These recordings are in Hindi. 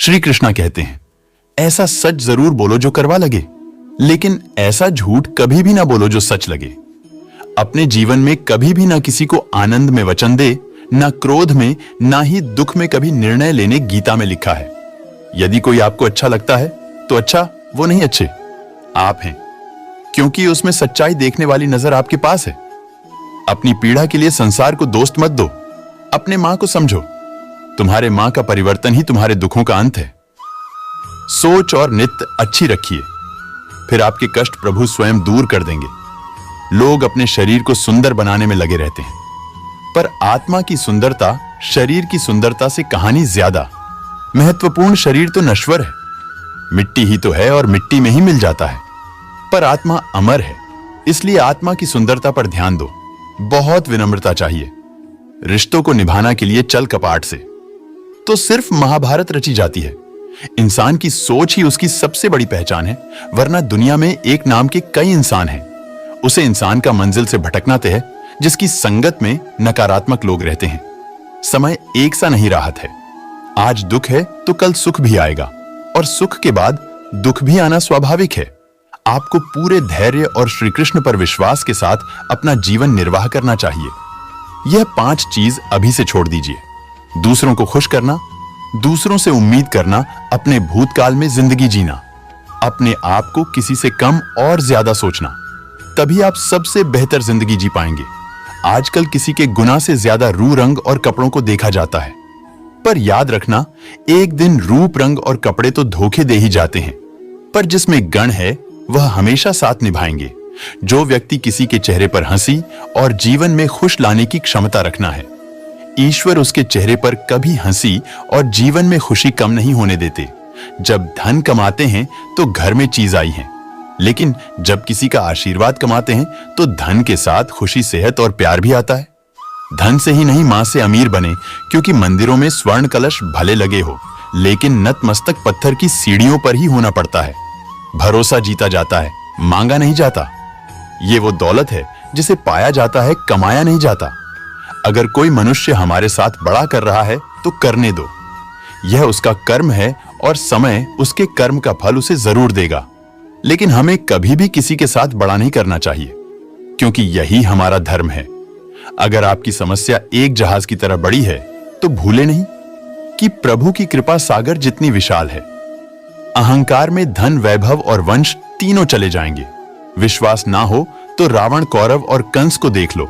श्री कृष्णा कहते हैं, ऐसा सच जरूर बोलो जो करवा लगे, लेकिन ऐसा झूठ कभी भी ना बोलो जो सच लगे। अपने जीवन में कभी भी ना किसी को आनंद में वचन दे, ना क्रोध में, ना ही दुख में कभी निर्णय लेने, गीता में लिखा है। यदि कोई आपको अच्छा लगता है तो अच्छा, वो नहीं अच्छे आप हैं, क्योंकि उसमें सच्चाई देखने वाली नजर आपके पास है। अपनी पीड़ा के लिए संसार को दोस्त मत दो, अपने मां को समझो। तुम्हारे मां का परिवर्तन ही तुम्हारे दुखों का अंत है। सोच और नित्य अच्छी रखिए, फिर आपके कष्ट प्रभु स्वयं दूर कर देंगे। लोग अपने शरीर को सुंदर बनाने में लगे रहते हैं, पर आत्मा की सुंदरता शरीर की सुंदरता से कहानी ज्यादा। महत्वपूर्ण शरीर तो नश्वर है, मिट्टी ही तो है और मिट्टी में ही मिल जाता है, पर आत्मा अमर है। इसलिए आत्मा की सुंदरता पर ध्यान दो। बहुत विनम्रता चाहिए। रिश्तों को निभाना के लिए चल कपाट से तो सिर्फ महाभारत रची जाती है। इंसान की सोच ही उसकी सबसे बड़ी पहचान है, वरना दुनिया में एक नाम के कई इंसान हैं। उसे इंसान का मंजिल से भटकना तय है जिसकी संगत में नकारात्मक लोग रहते हैं। समय एक सा नहीं राहत है। आज दुख है तो कल सुख भी आएगा, और सुख के बाद दुख भी आना स्वाभाविक है। आपको पूरे धैर्य और श्री कृष्ण पर विश्वास के साथ अपना जीवन निर्वाह करना चाहिए। यह 5 चीज अभी से छोड़ दीजिए। दूसरों को खुश करना, दूसरों से उम्मीद करना, अपने भूतकाल में जिंदगी जीना, अपने आप को किसी से कम और ज्यादा सोचना, तभी आप सबसे बेहतर जिंदगी जी पाएंगे। आजकल किसी के गुनाह से ज्यादा रूप रंग और कपड़ों को देखा जाता है, पर याद रखना, एक दिन रूप रंग और कपड़े तो धोखे दे ही जाते हैं, पर जिसमें गण है वह हमेशा साथ निभाएंगे। जो व्यक्ति किसी के चेहरे पर हंसी और जीवन में खुश लाने की क्षमता रखना है, ईश्वर उसके चेहरे पर कभी हंसी और जीवन में खुशी कम नहीं होने देते। जब धन कमाते हैं तो घर में चीज आई है, लेकिन जब किसी का आशीर्वाद कमाते हैं तो धन के साथ खुशी, सेहत और प्यार भी आता है। धन से ही नहीं, मां से अमीर बने, क्योंकि मंदिरों में स्वर्ण कलश भले लगे हो, लेकिन नतमस्तक पत्थर की सीढ़ियों पर ही होना पड़ता है। भरोसा जीता जाता है, मांगा नहीं जाता। ये वो दौलत है जिसे पाया जाता है, कमाया नहीं जाता। अगर कोई मनुष्य हमारे साथ बड़ा कर रहा है तो करने दो, यह उसका कर्म है और समय उसके कर्म का फल उसे जरूर देगा। लेकिन हमें कभी भी किसी के साथ बड़ा नहीं करना चाहिए, क्योंकि यही हमारा धर्म है। अगर आपकी समस्या एक जहाज की तरह बड़ी है तो भूले नहीं कि प्रभु की कृपा सागर जितनी विशाल है। अहंकार में धन, वैभव और वंश तीनों चले जाएंगे। विश्वास ना हो तो रावण, कौरव और कंस को देख लो।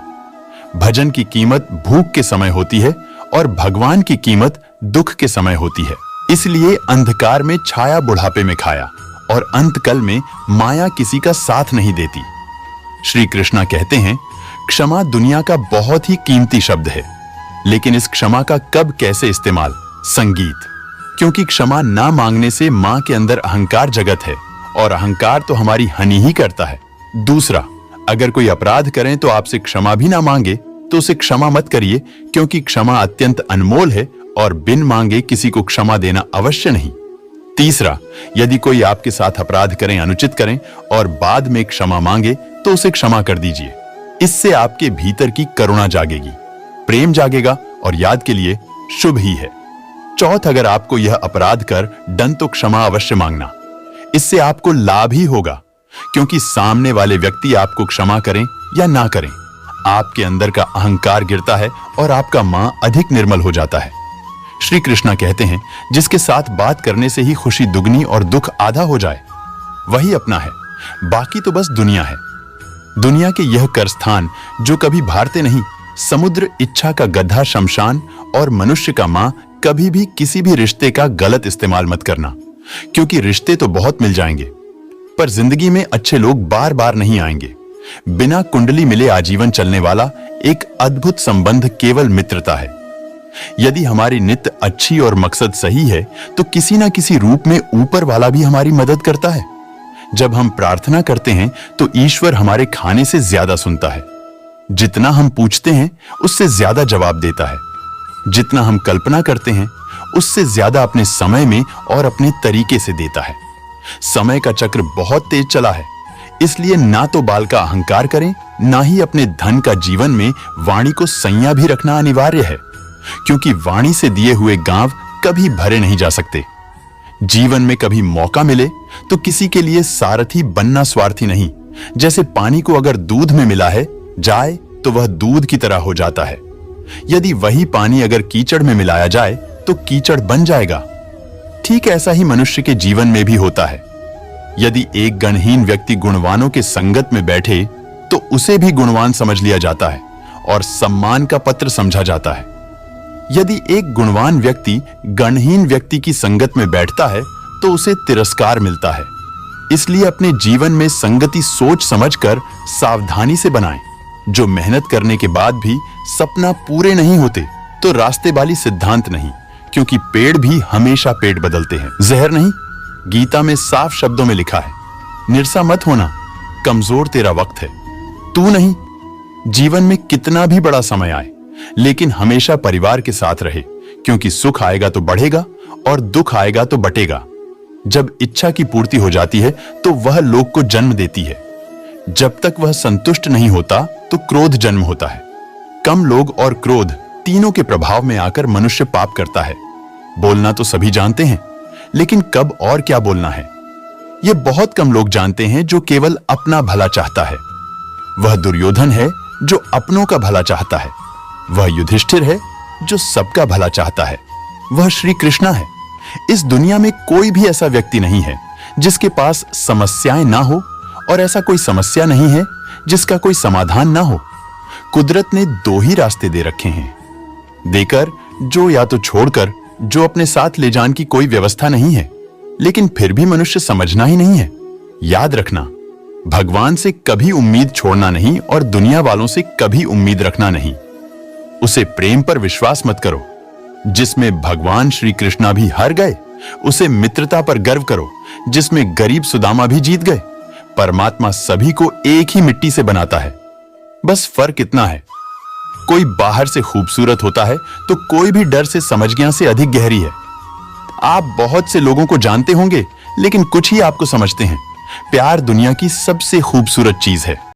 भजन की कीमत भूख के समय होती है और भगवान की कीमत दुख के समय होती है। इसलिए अंधकार में छाया बुढ़ापे में खाया, और अंतकल में माया किसी का साथ नहीं देती। श्री कृष्णा कहते हैं, क्षमा दुनिया का बहुत ही कीमती शब्द है, लेकिन इस क्षमा का कब कैसे इस्तेमाल, संगीत। क्योंकि क्षमा ना मांगने से मां के अंदर अहंकार जगत है, और अहंकार तो हमारी हानि ही करता है। दूसरा, अगर कोई अपराध करें तो आपसे क्षमा भी ना मांगे तो उसे क्षमा मत करिए, क्योंकि क्षमा अत्यंत अनमोल है और बिन मांगे किसी को क्षमा देना अवश्य नहीं। तीसरा, यदि कोई आपके साथ अपराध करें, अनुचित करें और बाद में क्षमा मांगे तो उसे क्षमा कर दीजिए। इससे आपके भीतर की करुणा जागेगी, प्रेम जागेगा और याद के लिए शुभ ही है। चौथ, अगर आपको यह अपराध कर दंड तो क्षमा अवश्य मांगना, इससे आपको लाभ ही होगा, क्योंकि सामने वाले व्यक्ति आपको क्षमा करें या ना करें, आपके अंदर का अहंकार गिरता है और आपका मां अधिक निर्मल हो जाता है। श्री कृष्णा कहते हैं, जिसके साथ बात करने से ही खुशी दुगनी और दुख आधा हो जाए, वही अपना है, बाकी तो बस दुनिया है। दुनिया के यह कर स्थान जो कभी भारते नहीं, समुद्र, इच्छा का गड्ढा, शमशान और मनुष्य का मां, कभी भी किसी भी रिश्ते का गलत इस्तेमाल मत करना, क्योंकि रिश्ते तो बहुत मिल जाएंगे, पर जिंदगी में अच्छे लोग बार बार नहीं आएंगे। बिना कुंडली मिले आजीवन चलने वाला एक अद्भुत संबंध केवल मित्रता है। यदि हमारी नित्य अच्छी और मकसद सही है तो किसी ना किसी रूप में ऊपर वाला भी हमारी मदद करता है। जब हम प्रार्थना करते हैं तो ईश्वर हमारे खाने से ज्यादा सुनता है। जितना हम पूछते हैं उससे ज्यादा जवाब देता है। जितना हम कल्पना करते हैं उससे ज्यादा अपने समय में और अपने तरीके से देता है। समय का चक्र बहुत तेज चला है, इसलिए ना तो बाल का अहंकार करें, ना ही अपने धन का जीवन में वाणी को संयम भी रखना अनिवार्य है, क्योंकि वाणी से दिए हुए गांव कभी भरे नहीं जा सकते। जीवन में कभी मौका मिले तो किसी के लिए सारथी बनना स्वार्थी नहीं। जैसे पानी को अगर दूध में मिला है जाए तो वह दूध की तरह हो जाता है। यदि वही पानी अगर कीचड़ में मिलाया जाए तो कीचड़ बन जाएगा। ठीक ऐसा ही मनुष्य के जीवन में भी होता है। यदि एक गुणहीन व्यक्ति गुणवानों के संगत में बैठे तो उसे भी गुणवान समझ लिया जाता है और सम्मान का पत्र समझा जाता है। यदि एक गुणवान व्यक्ति गणहीन व्यक्ति की संगत में बैठता है तो उसे तिरस्कार मिलता है। इसलिए अपने जीवन में संगति सोच समझकर सावधानी से बनाएं। जो मेहनत करने के बाद भी सपना पूरे नहीं होते तो रास्ते वाली सिद्धांत नहीं, क्योंकि पेड़ भी हमेशा पेट बदलते हैं, जहर नहीं। गीता में साफ शब्दों में लिखा है, निरसा मत होना, कमजोर तेरा वक्त है। तू नहीं। जीवन में कितना भी बड़ा समय आए लेकिन हमेशा परिवार के साथ रहे, क्योंकि सुख आएगा तो बढ़ेगा और दुख आएगा तो बटेगा। जब इच्छा की पूर्ति हो जाती है तो वह लोक को जन्म देती है। जब तक वह संतुष्ट नहीं होता तो क्रोध जन्म होता है। कम लोग और क्रोध तीनों के प्रभाव में आकर मनुष्य पाप करता है। बोलना तो सभी जानते हैं, लेकिन कब और क्या बोलना है यह बहुत कम लोग जानते हैं। जो केवल अपना भला चाहता है वह दुर्योधन है, जो अपनों का भला चाहता है वह युधिष्ठिर है, जो सबका भला चाहता है वह श्री कृष्णा है। इस दुनिया में कोई भी ऐसा व्यक्ति नहीं है जिसके पास समस्याएं ना हो, और ऐसा कोई समस्या नहीं है जिसका कोई समाधान ना हो। कुदरत ने दो ही रास्ते दे रखे हैं, देकर जो या तो छोड़कर, जो अपने साथ ले जाने की कोई व्यवस्था नहीं है। लेकिन फिर भी मनुष्य समझना ही नहीं है। याद रखना, भगवान से कभी उम्मीद छोड़ना नहीं और दुनिया वालों से कभी उम्मीद रखना नहीं। उसे प्रेम पर विश्वास मत करो जिसमें भगवान श्री कृष्णा भी हार गए। उसे मित्रता पर गर्व करो जिसमें गरीब सुदामा भी जीत गए। परमात्मा सभी को एक ही मिट्टी से बनाता है, बस फर्क इतना है, कोई बाहर से खूबसूरत होता है तो कोई भी डर से समझगिया से अधिक गहरी है। आप बहुत से लोगों को जानते होंगे लेकिन कुछ ही आपको समझते हैं। प्यार दुनिया की सबसे खूबसूरत चीज है।